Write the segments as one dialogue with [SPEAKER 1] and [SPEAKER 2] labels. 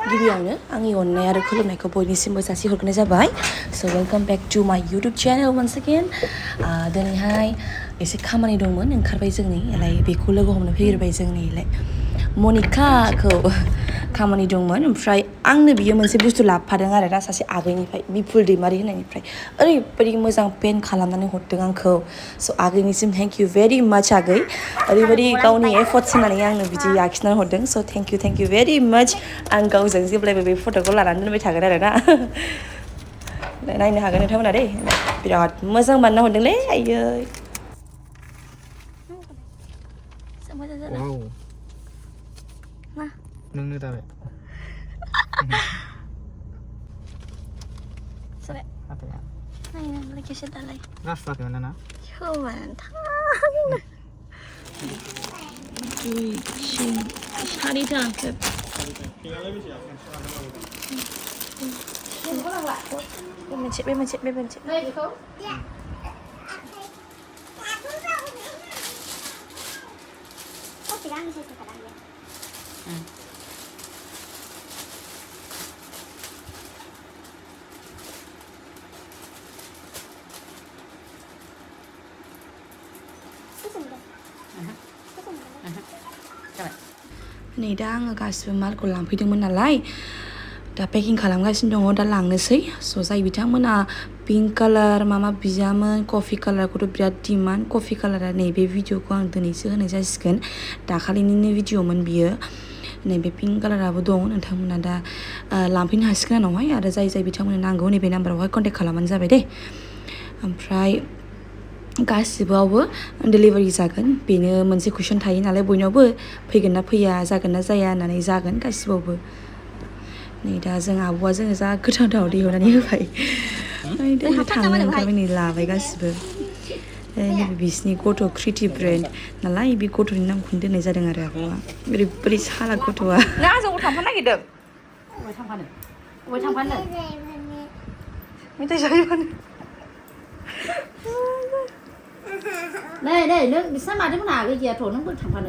[SPEAKER 1] गिबियावनो आंनि अननाय आरो खुलुमनायखौ बयनिसिमबो जासिहरग्रोनाय जाबाय स' वेलकाम बेक टु माय यूट्यूब चैनल वन्स अगेन दिनैहाय एसे खामानि दंमोन ओंखारबाय जोंनिलाय बेखौ लोगो हमनो फैग्रोबाय जोंनिलाय मनिकाखौ खामानि दंमोन ओमफ्राय आंनो बियो मोनसे बुस्थु लाबोफादों आरो ना सासे आगैनिफ्राय बिपुल दैमारि होननायनिफ्राय ओरैबायदि मोजां पेन खालामनानै हरदों आंखौ स' आगैनिसिम थेंक इउ भेरि माच आगै ओरैबायदि गावनि एफर्ट्स होनानै आंनो बिदि आखिनानै हरदों स' थेंक यू भेरि माच आं गावजों जेब्लायबो बे फट'खौ लानानै दोनबाय थागोन आरो ना नायनो हागोन नोंथांमोना दे बिराद मोजां बानायना हरदोंलै आयै
[SPEAKER 2] वाव नोंनो दाबाय
[SPEAKER 1] Sampai
[SPEAKER 2] apa ya?
[SPEAKER 1] Ayo lagi sedalai.
[SPEAKER 2] Rasa gimana nak?
[SPEAKER 1] Mantap. Hari tangkap. Bencet. नै दा आङो गासिबो मालखौ लांफैदोंमोन नालाय दा पेकिं खालामगासिनो दङ दा लांनोसै स' जाय बिथांमोना पिंक कालार मा बियामोन कफि कालारखौथ' बिराद डिमान्ड कफि कालारा नैबे भिडिअखौ आं दिनैसो होनाय जासिगोन दाखालिनिनो भिडिअमोन बियो नैबे पिंक कालाराबो दं नोंथांमोना दा लांफैनो हासिगोन आंनावहाय आरो जाय बिथांमोननो नांगौ नैबे नाम्बारावहाय कन्टेक्ट खालामबानो जाबाय दे ओमफ्राय गासिबोआवबो डिलिभारि जागोन बेनो मोनसे कुइसन थायो नालाय बयनावबो फैगोन ना फैया जागोन ना जाया होननानै जागोन गासिबावबो नै दा जों आब'आ जोङो जा गोथाव दावदै एवनानै होबाय थांनो ओंखारबाय नै लाबाय गासिबो नैबे बिसिनि गथ' क्रिएटिभ ब्रेन्ड नालाय बे गथ'नि नामखौनो दोननाय जादों आरो आब'आ ओरैबायदि सालाक गथ'आ ना आंजों थांफानो नागिरदों अबाय थांफानो मेथाइ जाहैफानो
[SPEAKER 3] Này, nước bị sao mà thế nào cái gì thổi nó vẫn thẳng vào.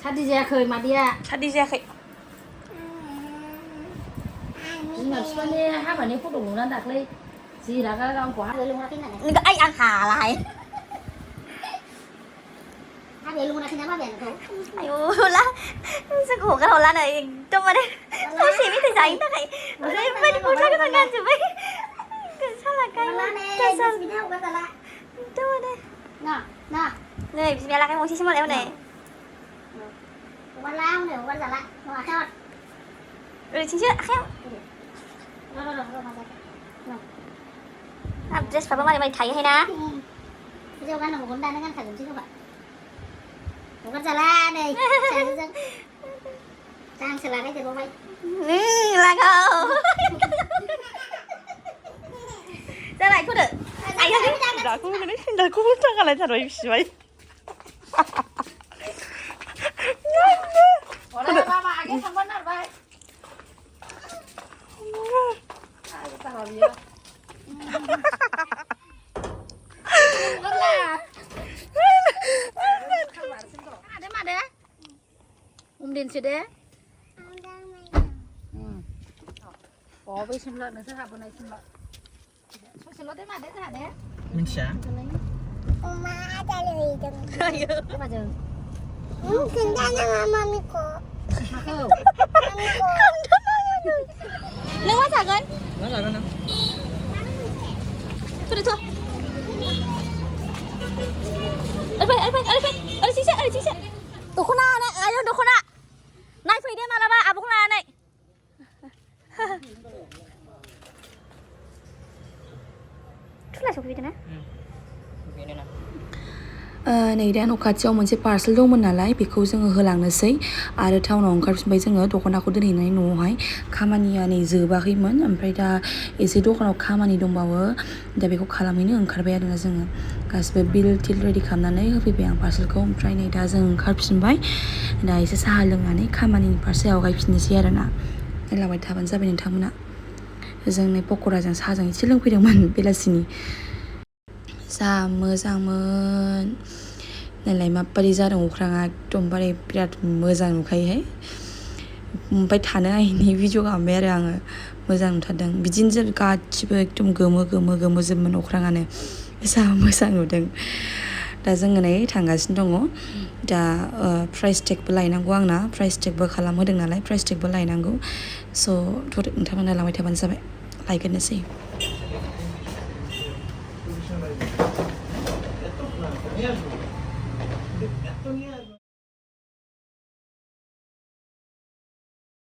[SPEAKER 3] Sao đi ra khơi mà đi à?
[SPEAKER 1] Sao đi ra khơi?
[SPEAKER 3] Nhưng mà sao đi hát vào đây phút đồng nó đặt lên. Gì là cái ông của hát luôn cái này.
[SPEAKER 1] Cái anh ăn hà lại.
[SPEAKER 3] Hát đây luôn là cái nào mà không?
[SPEAKER 1] Ayo lah. Sao khổ cái đầu lan này trông vào đây. Sao xí biết thấy rảnh thế này. Đây bên đi phụ trách cái thằng ngăn chụp ấy. Sao là cái
[SPEAKER 3] này sao video của ta lại
[SPEAKER 1] đâu đây
[SPEAKER 3] nè
[SPEAKER 1] này bismillah cái món xí xíu này
[SPEAKER 3] qua lao này qua giả lại qua theo
[SPEAKER 1] rồi chính chưa khéo dress phải bao mày thấy hay na
[SPEAKER 3] video kan là một con đàn nó ngăn thẳng chứ không ạ một con giả la này trang sẽ là cái gì bố mày
[SPEAKER 1] là không ra lại cô được anh ơi đã cô chẳng là thật rồi vậy
[SPEAKER 3] ở đây ba bà cái thằng con nào vậy ai cái thằng gì con là đấy mà đấy đến chưa đấy có với xem lợn nó sẽ học này xem lợn xem lợn đấy mà đấy hả đấy
[SPEAKER 2] mình sẽ
[SPEAKER 4] Oma ada lagi dong.
[SPEAKER 1] ayo
[SPEAKER 3] mà giờ
[SPEAKER 4] Mungkin jangan mami ko.
[SPEAKER 1] nước quá con
[SPEAKER 2] nó là con nào
[SPEAKER 1] thôi được thôi ở đây chính xác dokhona này ayo dokhona này phải đi mà là ba à dokhona này chút là chụp video này नै दा न' खाथियाव मोनसे parcel दंमोन नालाय बेखौ जोङो होलांनोसै आरो टाउनाव ओंखारफिनबाय जोङो दख'नाखौ दोनहैनानै न'आवहाय खामानिया नै जोबाखैमोन ओमफ्राय दा एसे दखानाव खामानि दंबावो दा बेखौ खालामहैनो ओंखारबाय आरोना जोङो गासिबो बिल टिल रेडि खालामनानै होफैबाय आं पार्सेलखौ ओमफ्राय नै दा जों ओंखारफिनबाय दा एसे साहा लोंनानै खामानिनि फारसे आवगायफिननोसै आरोना नायलांबाय थाबानो जाबाय नोंथांमोना जों नै पक'राजों साहाजों एसे लोंफैदोंमोन बेलासिनि जा मोजांमोन नायलाय माबायदि जादों अख्राङा एकदमबारे बिराद मोजां नुखायोहाय ओमफ्राय थानो हायिनि भिडिअ खालामबाय आरो आङो मोजां नुथारदों बिदिनो जों गासिबो एकदम गोमो गोमो गोमो जोबमोन अख्राङानो जा मोजां नुदों दा जोङो नै थांगासिनो दङ दा प्राइस टेगबो लायनांगौ आंना प्राइस टेगबो खालामहोदों नालाय प्राइस टेगबो लायनांगौ स' नोंथांमोना लांबाय थाबानो जाबाय लायग्रोनोसै
[SPEAKER 2] Esto